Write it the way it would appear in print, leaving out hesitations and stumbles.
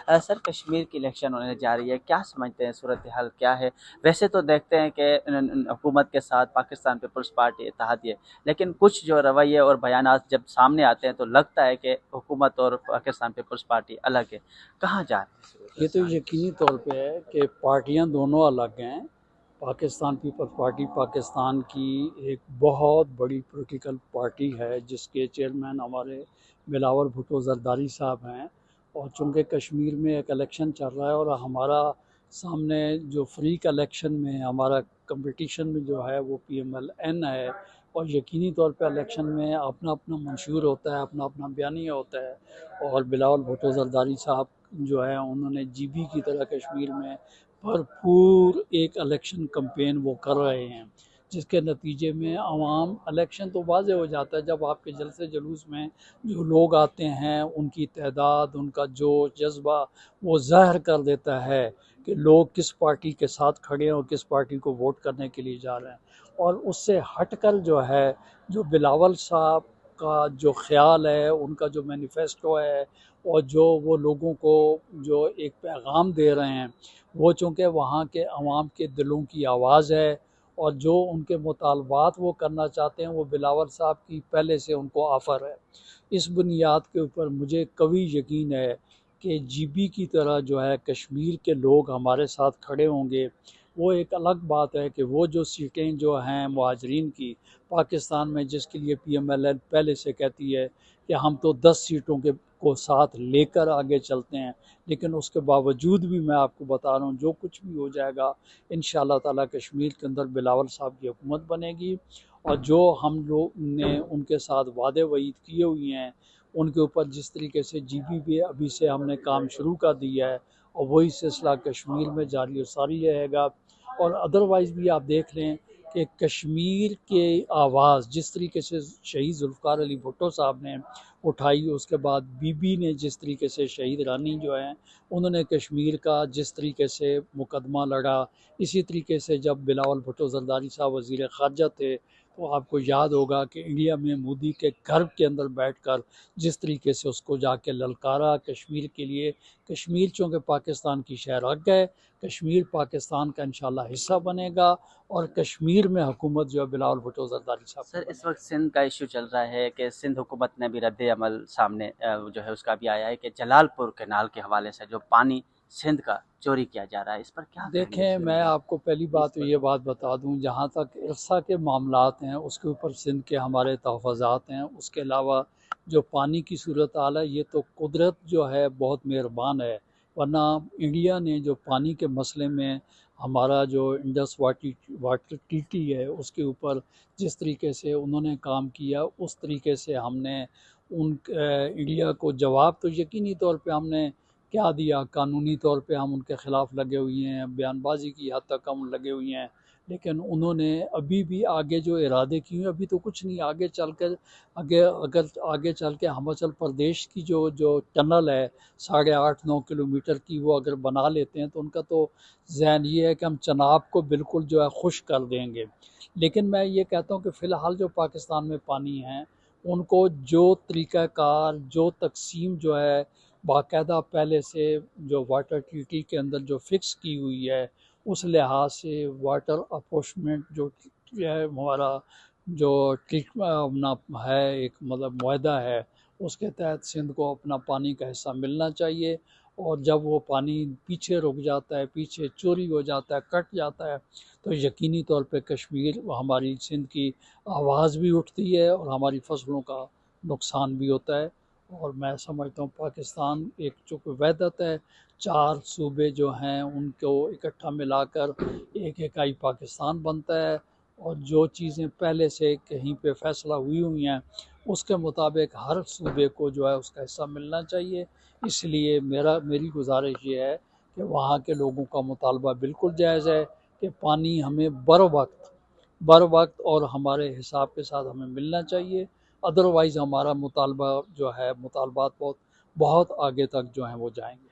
Sir Kashmir की election होने जा रही है, क्या समझते हैं सूरत हाल क्या है? वैसे तो देखते हैं कि हुकूमत के साथ पाकिस्तान पीपल्स पार्टी इत्तेहादी है, लेकिन कुछ जो रवैये और बयानात जब सामने आते हैं तो लगता है कि हुकूमत और पाकिस्तान पीपल्स पार्टी अलग है। कहाँ जा रही है ये तो सूरत यकीनी तौर पे है कि पार्टियां दोनों अलग हैं। पाकिस्तान पीपल्स पार्टी पाकिस्तान की एक बहुत बड़ी पॉलिटिकल पार्टी है जिसके चेयरमैन हमारे बिलावल भुट्टो जरदारी साहब हैं। और चूँकि कश्मीर में एक इलेक्शन चल रहा है और हमारा सामने जो फ्री का इलेक्शन में हमारा कंपटीशन में जो है वो PMLN है। और यकीनी तौर पे इलेक्शन में अपना अपना मंशूर होता है, अपना अपना बयानिया होता है। और बिलावल भुट्टो जरदारी साहब जो है उन्होंने GB की तरह कश्मीर में भरपूर एक इलेक्शन कैंपेन वो कर रहे हैं, जिसके नतीजे में आवाम इलेक्शन तो वाज़ेह हो जाता है जब आपके जलसे जुलूस में जो लोग आते हैं उनकी तादाद, उनका जोश जज्बा वो ज़ाहिर कर देता है कि लोग किस पार्टी के साथ खड़े हैं और किस पार्टी को वोट करने के लिए जा रहे हैं। और उससे हटकर जो है, जो बिलावल साहब का जो ख्याल है, उनका जो मैनिफेस्टो है और जो वो लोगों को जो एक पैगाम दे रहे हैं, वो चूँकि वहाँ के अवाम के दिलों की आवाज़ है। और जो उनके मुतालबात वो करना चाहते हैं वो बिलावल साहब की पहले से उनको ऑफ़र है। इस बुनियाद के ऊपर मुझे कभी यकीन है कि GB की तरह जो है कश्मीर के लोग हमारे साथ खड़े होंगे। वो एक अलग बात है कि वो जो सीटें जो हैं मुहाजिरीन की पाकिस्तान में, जिसके लिए PMLN पहले से कहती है कि हम तो 10 सीटों के को साथ लेकर आगे चलते हैं, लेकिन उसके बावजूद भी मैं आपको बता रहा हूँ जो कुछ भी हो जाएगा इंशाल्लाह ताला कश्मीर के अंदर बिलावल साहब की हुकूमत बनेगी। और जो हम लोग ने उनके साथ वादे वईद किए हुए हैं उनके ऊपर जिस तरीके से GB पे अभी से हमने काम शुरू कर दिया है और वही सिलसिला कश्मीर में जारी और सारी रहेगा। और अदरवाइज़ भी आप देख लें कि कश्मीर के आवाज़ जिस तरीके से शहीद जुल्फ़िकार अली भुट्टो साहब ने उठाई, उसके बाद बीबी ने जिस तरीके से शहीद रानी जो हैं उन्होंने कश्मीर का जिस तरीके से मुकदमा लड़ा, इसी तरीके से जब बिलावल भुट्टो जरदारी साहब वज़ीर ख़ारजा थे तो आपको याद होगा कि इंडिया में मोदी के घर के अंदर बैठकर जिस तरीके से उसको जाके ललकारा कश्मीर के लिए। कश्मीर चूँकि पाकिस्तान की शहरग है, कश्मीर पाकिस्तान का इंशाल्लाह हिस्सा बनेगा और कश्मीर में हुकूमत जो है बिलावल भुट्टो जरदारी साहब की सर इस बनेगी। वक्त सिंध का इशू चल रहा है कि सिंध हुकूमत ने भी रद्द अमल सामने जो है उसका भी आया है कि जलालपुर कैनाल के हवाले से जो पानी सिंध का चोरी किया जा रहा है, इस पर क्या कहेंगे? देखें, मैं आपको पहली बात तो ये बात बता दूं, जहाँ तक इरसा के मामलात हैं उसके ऊपर सिंध के हमारे तहफ़्फ़ुज़ात हैं। उसके अलावा जो पानी की सूरत हाल है ये तो कुदरत जो है बहुत मेहरबान है। वरना इंडिया ने जो पानी के मसले में हमारा जो इंडस वाटर ट्रीटी है उसके ऊपर जिस तरीके से उन्होंने काम किया, उस तरीके से हमने इंडिया को जवाब तो यकीनी तौर पे हमने क्या दिया। कानूनी तौर पे हम उनके ख़िलाफ़ लगे हुए हैं, बयानबाजी की हद तक हम लगे हुए हैं, लेकिन उन्होंने अभी भी आगे जो इरादे किए हैं अभी तो कुछ नहीं। आगे चल कर अगर आगे चल के हिमाचल प्रदेश की जो जो टनल है 8.5-9 किलोमीटर की, वो अगर बना लेते हैं तो उनका तो ज़हन ये है कि हम चनाब को बिल्कुल जो है खुश कर देंगे। लेकिन मैं ये कहता हूँ कि फ़िलहाल जो पाकिस्तान में पानी है उनको जो तरीक़ाकार जो तकसीम जो है बाकायदा पहले से जो वाटर ट्रीटी के अंदर जो फ़िक्स की हुई है, उस लिहाज से वाटर अपोर्शमेंट जो है हमारा जो अपना है एक मतलब मुआहदा है, उसके तहत सिंध को अपना पानी का हिस्सा मिलना चाहिए। और जब वो पानी पीछे रुक जाता है, पीछे चोरी हो जाता है, कट जाता है, तो यकीनी तौर पे कश्मीर हमारी सिंध की आवाज़ भी उठती है और हमारी फसलों का नुकसान भी होता है। और मैं समझता हूँ पाकिस्तान एक चूँकि वहदत है, 4 सूबे जो हैं उनको इकट्ठा मिलाकर एक इकाई पाकिस्तान बनता है। और जो चीज़ें पहले से कहीं पे फ़ैसला हुई हुई हैं उसके मुताबिक हर सूबे को जो है उसका हिस्सा मिलना चाहिए। इसलिए मेरी गुजारिश ये है कि वहाँ के लोगों का मुतालबा बिल्कुल जायज़ है कि पानी हमें बर वक्त और हमारे हिसाब के साथ हमें मिलना चाहिए। अदरवाइज़ हमारा मुतालबा जो है मुतालबात बहुत बहुत आगे तक जो हैं वो जाएंगे।